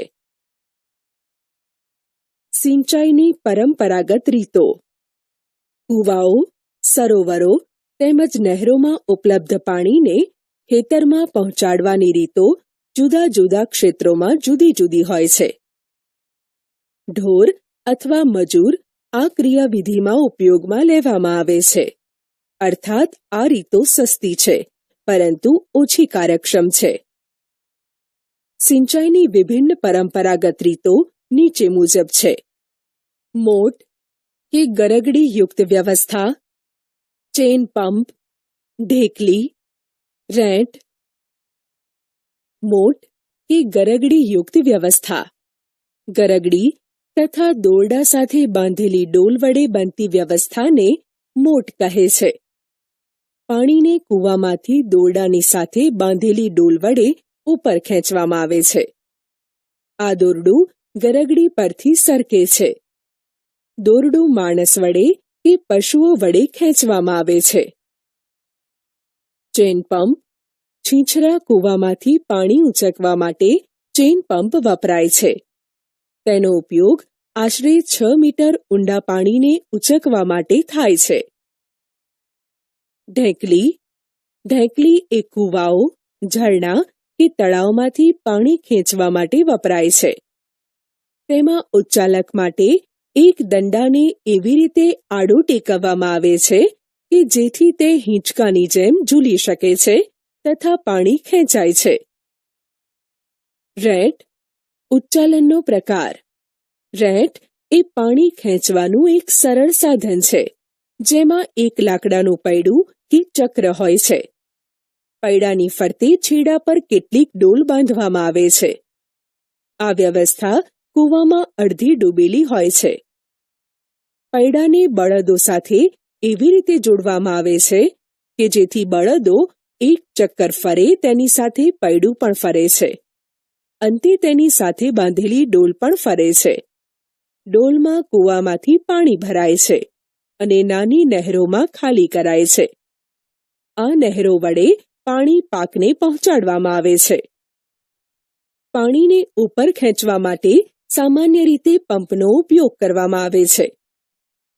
સિંચાઈની પરંપરાગત રીતો. કૂવાઓ, સરોવરો તેમજ નહેરોમાં ઉપલબ્ધ પાણીને ખેતરમાં પહોંચાડવાની રીતો જુદા જુદા ક્ષેત્રોમાં જુદી જુદી હોય છે. ઢોર અથવા મજૂર આ ક્રિયાવિધિમાં ઉપયોગમાં લેવામાં આવે છે. અર્થાત આ રીતો સસ્તી છે, પરંતુ ઓછી કાર્યક્ષમ છે. સિંચાઈની વિભિન્ન પરંપરાગત રીતો નીચે મુજબ છે. મોટ કે ગરગડીયુક્ત વ્યવસ્થા, ચેન પંપ, ઢેકલી, રેંટ. મોટ કે ગરગડીયુક્ત વ્યવસ્થા. ગરગડી તથા દોરડા સાથે બાંધેલી ડોલ વડે બનતી વ્યવસ્થાને મોટ કહે છે. પાણીને કૂવામાંથી દોરડાની સાથે બાંધેલી ડોલ વડે ઉપર ખેંચવામાં આવે છે. આ દોરડું ગરગડી પરથી સરકે છે. દોરડું માણસ વડે કે પશુઓ વડે ખેંચવામાં આવે છે. Chain pump. છીંછરા કૂવામાંથી પાણી ઉંચકવા માટે ચેન પંપ વપરાય છે. તેનો ઉપયોગ આશરે 6 મીટર ઊંડા પાણીને ઉંચકવા માટે થાય છે. ઢેકલી. ઢેકલી એ કૂવાઓ, ઝરણા કે તળાવમાંથી પાણી ખેંચવા માટે વપરાય છે. તેમાં ઉચ્ચાલક માટે એક દંડાને એવી રીતે આડો ટેકવવામાં આવે છે કે જેથી તે હિંચકાની જેમ ઝૂલી શકે છે તથા પાણી ખેંચાય છે. રેંટ. ઉચ્ચાલનનો પ્રકાર. રેંટ એ પાણી ખેંચવાનું એક સરળ સાધન છે, જેમાં એક લાકડાનું પૈડું કે ચક્ર હોય છે. પૈડાની ફરતે છેડા પર કેટલીક ડોલ બાંધવામાં આવે છે. આ વ્યવસ્થા કૂવામાં અડધી ડૂબેલી હોય છે. પૈડાને બળદો સાથે એવી રીતે જોડવામાં આવે છે કે જેથી બળદો એક ચક્કર ફરે તેની સાથે પૈડું પણ ફરે છે. અંતે તેની સાથે બાંધેલી ડોલ પણ ફરે છે. ડોલમાં કૂવામાંથી પાણી ભરાય છે અને નાની નહેરોમાં ખાલી કરાય છે. આ નહેરો વડે પાણી પાકને પહોંચાડવામાં આવે છે. પાણીને ઉપર ખેંચવા માટે સામાન્ય રીતે પંપનો ઉપયોગ કરવામાં આવે છે.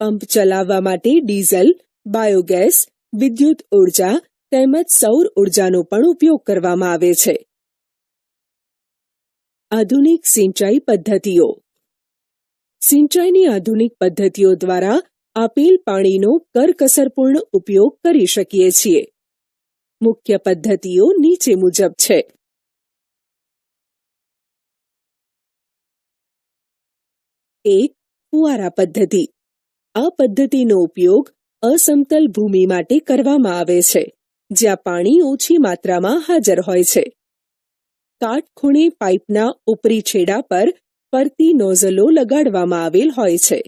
પંપ ચલાવવા માટે ડીઝલ, બાયોગેસ, વિદ્યુત ઉર્જા તેમજ સૌર ઉર્જાનો પણ ઉપયોગ કરવામાં આવે છે. આધુનિક સિંચાઈ પદ્ધતિઓ. સિંચાઈની આધુનિક પદ્ધતિઓ દ્વારા આપેલ પાણીનો કરકસરપૂર્ણ ઉપયોગ કરી શકીએ છીએ. મુખ્ય પદ્ધતિઓ નીચે મુજબ છે. 1. ફુવારા પદ્ધતિ. આ પદ્ધતિનો ઉપયોગ અસમતલ ભૂમિ માટે કરવામાં આવે છે, જ્યાં પાણી ઓછી માત્રામાં હાજર હોય છે. કાટખૂણે પાઇપના ઉપરી છેડા પર ફરતી નોઝલો લગાડવામાં આવેલ હોય છે.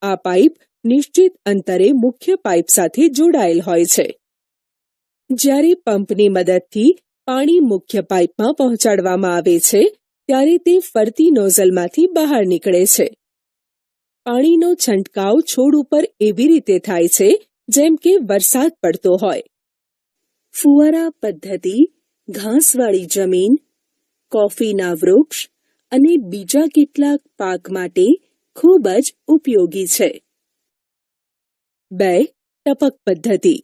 આ પાઇપ નિશ્ચિત અંતરે મુખ્ય પાઇપ સાથે જોડાયેલ હોય છે. જ્યારે પંપની મદદથી પાણી મુખ્ય પાઇપમાં પહોંચાડવામાં આવે છે, ત્યારે તે ફરતી નોઝલમાંથી બહાર નીકળે છે. પાણીનો છંટકાવ છોડ ઉપર એવી રીતે થાય છે જેમ કે વરસાદ પડતો હોય. ફુવારા પદ્ધતિ ઘાસવાળી જમીન, કોફીના વૃક્ષ અને બીજા કેટલાક પાક માટે ખૂબ જ ઉપયોગી છે. 2. ટપક પદ્ધતિ.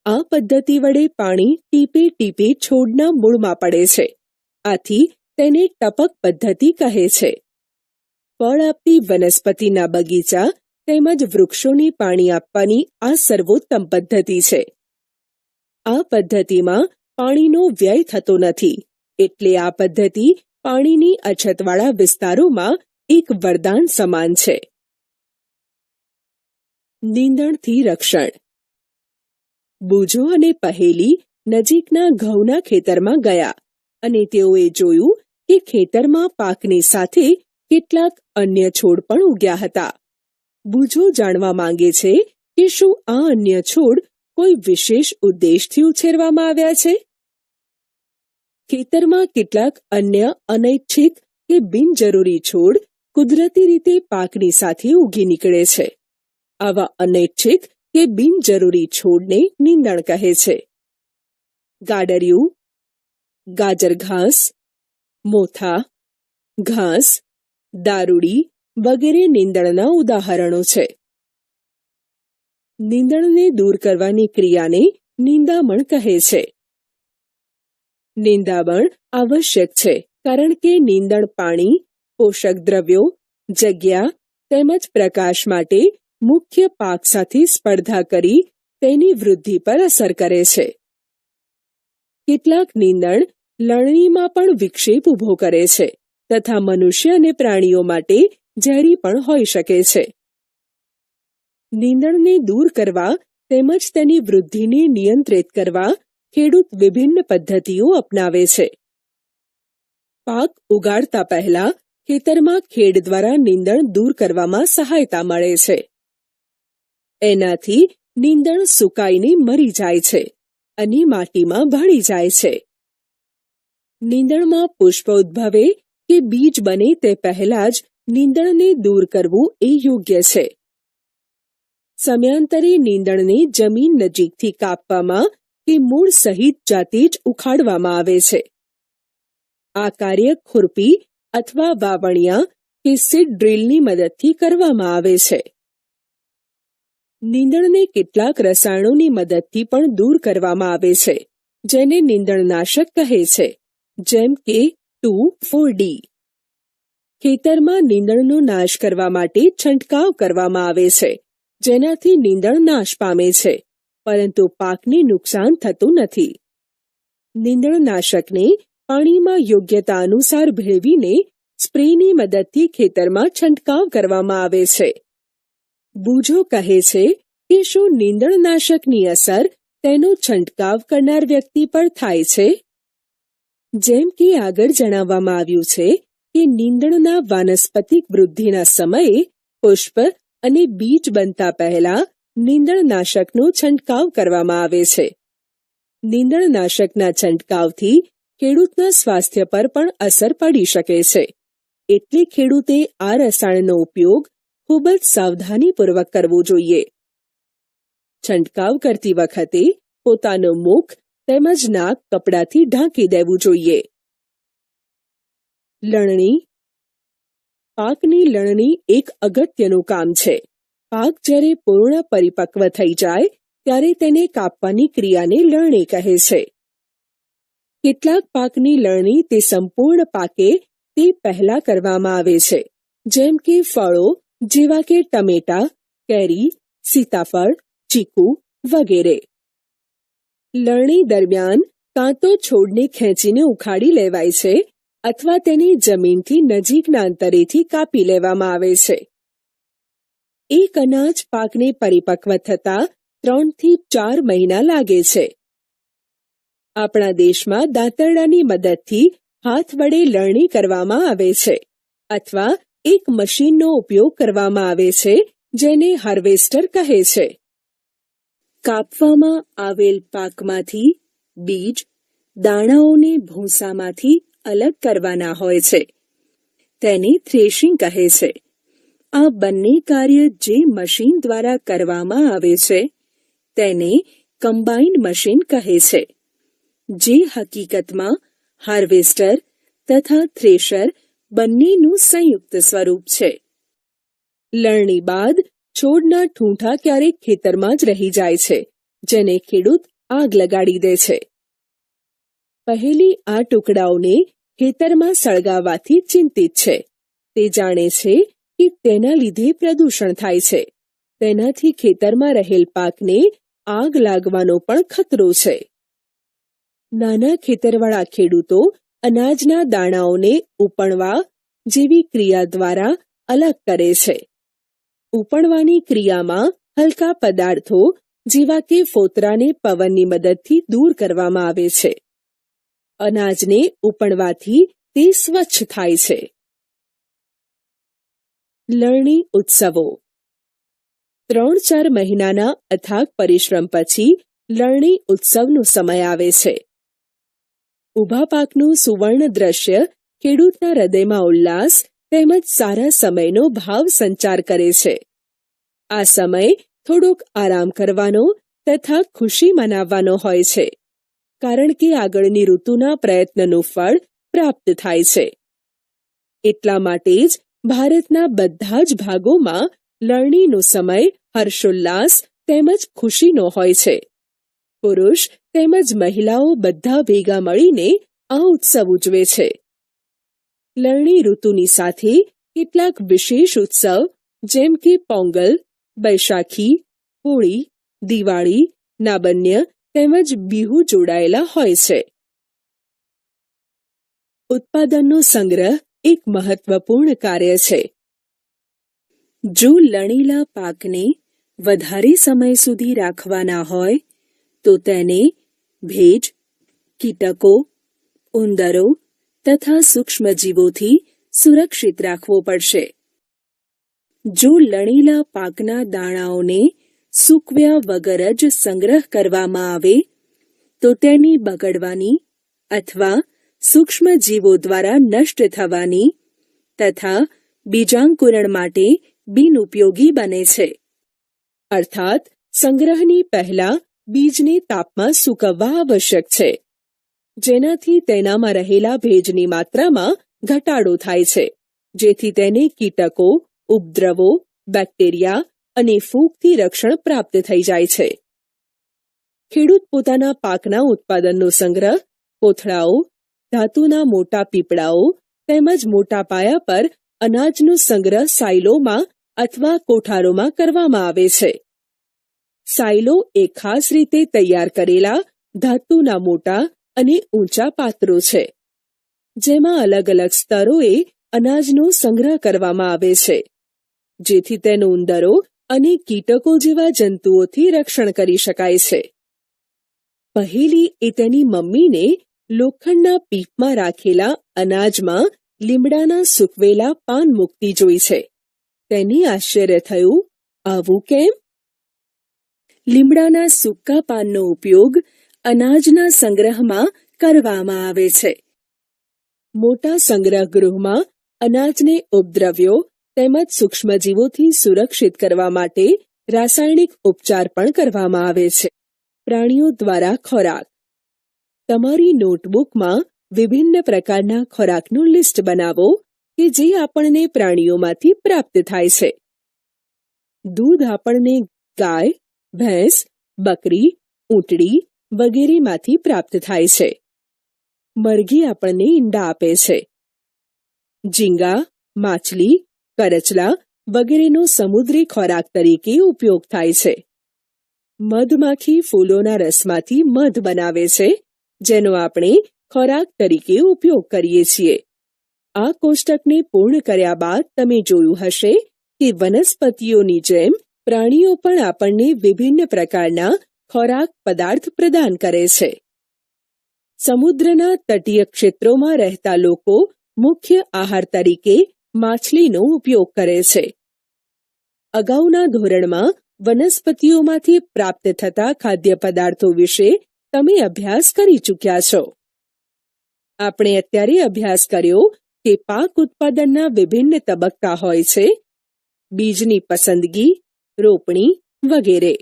આ પદ્ધતિ વડે પાણી ટીપે ટીપે છોડના મૂળમાં પડે છે. આથી તેને ટપક પદ્ધતિ કહે છે. ફળ આપતી વનસ્પતિના બગીચા તેમજ વૃક્ષોને પાણી આપવાની આ સર્વોત્તમ પદ્ધતિ છે. આ પદ્ધતિમાં પાણીનો વ્યય થતો નથી, એટલે આ પદ્ધતિ પાણીની અછતવાળા વિસ્તારોમાં એક વરદાન સમાન છે. નીંદણથી રક્ષણ. બુજો અને પહેલી નજીકના ઘઉંના ખેતરમાં ગયા અને તેઓએ જોયું કે ખેતરમાં પાકની સાથે કેટલાક અન્ય છોડ પણ ઉગ્યા હતા. બુજો જાણવા માંગે છે કે શું આ અન્ય છોડ કોઈ વિશેષ ઉદ્દેશથી ઉછેરવામાં આવ્યા છે? ખેતરમાં કેટલાક અન્ય અનૈચ્છિક કે બિનજરૂરી છોડ કુદરતી રીતે પાકની સાથે ઉગી નીકળે છે. આવા અનૈચ્છિક કે બિનજરૂરી છોડને નીંદણ કહે છે. ગાડરિયું, ગાજર ઘાસ, મોથા, ઘાસ, દારૂડી વગેરે નીંદણના ઉદાહરણો છે. નીંદણને દૂર કરવાની ક્રિયાને નિંદામણ કહે છે. નિંદામણ આવશ્યક છે, કારણ કે નીંદણ પાણી, પોષક દ્રવ્યો, જગ્યા તેમજ પ્રકાશ માટે મુખ્ય પાક સાથે સ્પર્ધા કરી તેની વૃદ્ધિ પર અસર કરે છે. કેટલાક નીંદણ લણણીમાં પણ વિક્ષેપ ઊભો કરે છે તથા મનુષ્ય અને પ્રાણીઓ માટે ઝેરી પણ હોઈ શકે છે. નીંદણને દૂર કરવા તેમજ તેની વૃદ્ધિને નિયંત્રિત કરવા ખેડૂત વિભિન્ન પદ્ધતિઓ અપનાવે છે. પાક ઉગાડતા પહેલા ખેતરમાં ખેડ દ્વારા નીંદણ દૂર કરવામાં સહાયતા મળે છે. એનાથી નીંદણ સુકાઈને મરી જાય છે અને માટીમાં ભળી જાય છે. નીંદણમાં પુષ્પ ઉદ્ભવે કે બીજ બને તે પહેલા જ નીંદણને દૂર કરવું એ યોગ્ય છે. સમયાંતરે નીંદણને જમીન નજીકથી કાપવામાં કે મૂળ સહિત જાતે જ ઉખાડવામાં આવે છે. આ કાર્ય ખુરપી અથવા વાવણિયા કે સીડ ડ્રીલની મદદથી કરવામાં આવે છે. નીંદણને કેટલાક રસાયણોની મદદથી પણ દૂર કરવામાં આવે છે જેને નીંદણનાશક કહે છે, જેમ કે 2,4-D. ખેતરમાં નીંદણનો નાશ કરવા માટે છંટકાવ કરવામાં આવે છે જેનાથી નીંદણ નાશ પામે છે, પરંતુ પાકને નુકસાન થતું નથી. નીંદણનાશકને પાણીમાં યોગ્યતા અનુસાર ભેળવીને સ્પ્રેની મદદથી ખેતરમાં છંટકાવ કરવામાં આવે છે. બુજો કહે છે કે શું નીંદણનાશકની અસર તેનો છંટકાવ કરનાર વ્યક્તિ પર થાય છે? જેમ કે આગળ જણાવવામાં આવ્યું છે કે નીંદણના વાનસ્પતિક વૃદ્ધિના સમયે પુષ્પ અને બીજ બનતા પહેલા નીંદણનાશકનો છંટકાવ કરવામાં આવે છે. નીંદણનાશકના છંટકાવથી ખેડૂતના સ્વાસ્થ્ય પર પણ અસર પડી શકે છે, એટલે ખેડૂતે આ રસાયણનો ઉપયોગ ખૂબ જ સાવધાનીપૂર્વક કરવો જોઈએ. છંટકાવ કરતી વખતે પોતાનું મુખ તેમજ નાક કપડાથી ઢાંકી દેવું જોઈએ. લણણી. પાકની લણણી એક અગત્યનું કામ છે. પાક જ્યારે પૂર્ણ પરિપક્વ થઈ જાય ત્યારે તેને કાપવાની ક્રિયાને લણણી કહે છે. કેટલાક પાકની લણણી તે સંપૂર્ણ પાકે તે પહેલા કરવામાં આવે છે, જેમ કે ફળો જેવા કે ટમેટા, કેરી, સીતાફળ, ચીકુ વગેરે. લણણી દરમિયાન કાં તો છોડને ખેંચીને ઉખાડી લેવાય છે અથવા તેને જમીનથી નજીકના અંતરેથી કાપી લેવામાં આવે છે. એક અનાજ પાકને પરિપક્વ થતા 3 થી 4 મહિના લાગે છે. આપણા દેશમાં દાંતરડાની મદદથી હાથ વડે લણણી કરવામાં આવે છે અથવા એક મશીનનો ઉપયોગ કરવામાં આવે છે જેને હાર્વેસ્ટર કહે છે. કાપવામાં આવેલ પાકમાંથી બીજ, દાણાઓને ભૂંસામાંથી અલગ કરવાના હોય છે. તેને થ્રેશિંગ કહે છે. આ બંને કાર્ય જે મશીન દ્વારા કરવામાં આવે છે તેને કમ્બાઇન્ડ મશીન કહે છે, જે હકીકતમાં હાર્વેસ્ટર તથા થ્રેશર બંનેનું સંયુક્ત સ્વરૂપ છે. લણણી બાદ છોડના ઠૂંઠા ક્યારેક ખેતરમાં જ રહી જાય છે, જેને ખેડૂત આગ લગાડી દે છે. પહેલી આ ટુકડાઓને ખેતરમાં સળગાવવાથી ચિંતિત છે. તે જાણે છે કે તેના લીધે પ્રદૂષણ થાય છે. તેનાથી ખેતરમાં રહેલ પાકને આગ લાગવાનો પણ ખતરો છે. નાના ખેતરવાળા ખેડૂતો અનાજના દાણાઓને ઉપણવા જેવી ક્રિયા દ્વારા અલગ કરે છે. ઉપણવાની ક્રિયામાં હલકા પદાર્થો જેવા કે ફોતરાને પવનની મદદથી દૂર કરવામાં આવે છે. અનાજને ઉપણવાથી તે સ્વચ્છ થાય છે. લણણી ઉત્સવો. 3-4 મહિનાના અથાગ પરિશ્રમ પછી લણણી ઉત્સવનો સમય આવે છે. ઊભા પાકનું સુવર્ણ દ્રશ્ય ખેડૂતના હૃદયમાં ઉલ્લાસ તેમજ સારા સમયનો ભાવ સંચાર કરે છે. આ સમય થોડોક આરામ કરવાનો તથા ખુશી મનાવવાનો હોય છે, કારણ કે આગળની ઋતુના પ્રયત્નનું ફળ પ્રાપ્ત થાય છે. એટલા માટે જ ભારતના બધા જ ભાગોમાં લણણીનો સમય હર્ષોલ્લાસ તેમજ ખુશીનો હોય છે. પુરુષ તેમજ મહિલાઓ બધા ભેગા મળીને આ ઉત્સવ ઉજવે છે. લણણી ઋતુની સાથે કેટલાક વિશેષ ઉત્સવ જેમ કે પોંગલ, બૈશાખી, હોળી, દિવાળી, નાબન્ય તેમજ બિહુ જોડાયેલા હોય છે. ઉત્પાદનનો સંગ્રહ એક મહત્વપૂર્ણ કાર્ય છે. જો લણેલા પાકને વધારે સમય સુધી રાખવાના હોય તો તેને ભેજ, કીટકો, ઉંદરો તથા સૂક્ષ્મજીવોથી સુરક્ષિત રાખવો પડશે. જો લણેલા પાકના દાણાઓને સૂકવ્યા વગર જ સંગ્રહ કરવામાં આવે તો તેની બગડવાની અથવા સૂક્ષ્મજીવો દ્વારા નષ્ટ થવાની તથા બીજાંકુરણ માટે બિનઉપયોગી બને છે. અર્થાત સંગ્રહની પહેલા બીજને તાપમાં સૂકવવા આવશ્યક છે, જેનાથી તેનામાં રહેલા ભેજની માત્રામાં ઘટાડો થાય છે, જેથી તેને કીટકો, ઉપદ્રવો, બેક્ટેરિયા અને ફૂગથી રક્ષણ પ્રાપ્ત થઈ જાય છે. ખેડૂત પોતાના પાકના ઉત્પાદનનો સંગ્રહ કોથળાઓ, ધાતુના મોટા પીપળાઓ તેમજ મોટા પાયા પર અનાજનો સંગ્રહ સાયલોમાં અથવા કોઠારોમાં કરવામાં આવે છે. સાયલો એ ખાસ રીતે તૈયાર કરેલા ધાતુના મોટા અને ઊંચા પાત્રો છે, જેમાં અલગ અલગ સ્તરોએ અનાજનો સંગ્રહ કરવામાં આવે છે, જેથી તેનું ઉંદરો અને કીટકો જેવા જંતુઓથી રક્ષણ કરી શકાય છે. પહેલી એ તેની મમ્મીને લોખંડના પીપમાં રાખેલા અનાજમાં લીમડાના સૂકવેલા પાન મૂકતી જોઈ છે. તેને આશ્ચર્ય થયું, આવું કેમ? લીમડાના સૂકા પાનનો ઉપયોગ અનાજના સંગ્રહમાં કરવામાં આવે છે. મોટા સંગ્રહગૃહમાં અનાજને ઉપદ્રવ્યો તેમજ સૂક્ષ્મજીવોથી સુરક્ષિત કરવા માટે રાસાયણિક ઉપચાર પણ કરવામાં આવે છે. પ્રાણીઓ દ્વારા ખોરાક. તમારી નોટબુકમાં વિભિન્ન પ્રકારના ખોરાકનું લિસ્ટ બનાવો કે જે આપણને પ્રાણીઓમાંથી પ્રાપ્ત થાય છે. દૂધ આપણને ગાય, ભેંસ, બકરી, ઊંટડી વગેરેમાંથી પ્રાપ્ત થાય છે. મરઘી આપણને ઈંડા આપે છે. ઝીંગા, માછલી, કરચલા વગેરેનો સમુદ્રી ખોરાક તરીકે ઉપયોગ થાય છે. મધમાખી ફૂલોના રસમાંથી મધ બનાવે છે, જેનો આપણે ખોરાક તરીકે ઉપયોગ કરીએ છીએ. આ કોષ્ટકને પૂર્ણ કર્યા બાદ તમે જોયું હશે કે વનસ્પતિઓની જેમ પ્રાણીઓ પણ આપણને વિભિન્ન પ્રકારના ખોરાક પદાર્થ પ્રદાન કરે છે. સમુદ્રના તટીય ક્ષેત્રોમાં રહેતા લોકો મુખ્ય આહાર તરીકે માછલીનો ઉપયોગ કરે છે. અગાઉના ધોરણમાં વનસ્પતિઓમાંથી પ્રાપ્ત થતા ખાદ્ય પદાર્થો વિશે તમે અભ્યાસ કરી ચૂક્યા છો. આપણે અત્યારે અભ્યાસ કર્યો કે પાક ઉત્પાદનના વિભિન્ન તબક્કા હોય છે: બીજની પસંદગી, રોપણી વગેરે.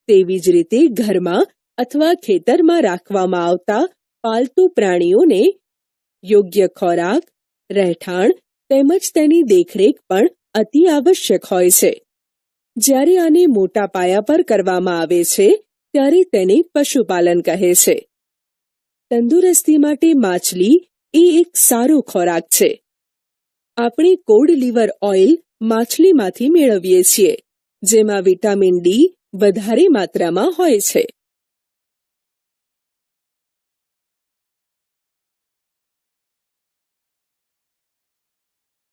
તેવી જ રીતે ઘરમાં અથવા ખેતરમાં રાખવામાં આવતા પાલતુ પ્રાણીઓને યોગ્ય ખોરાક, રહેઠાણ તેમજ તેની દેખરેખ પણ અતિ આવશ્યક હોય છે. જ્યારે આને મોટા પાયા પર કરવામાં આવે છે ત્યારે તેને પશુપાલન કહે છે. તંદુરસ્તી માટે માછલી એ એક સારો ખોરાક છે. આપણે કોડ લીવર ઓઇલ માછલીમાંથી મેળવીએ છીએ, જેમાં વિટામિન ડી વધારે માત્રામાં હોય છે.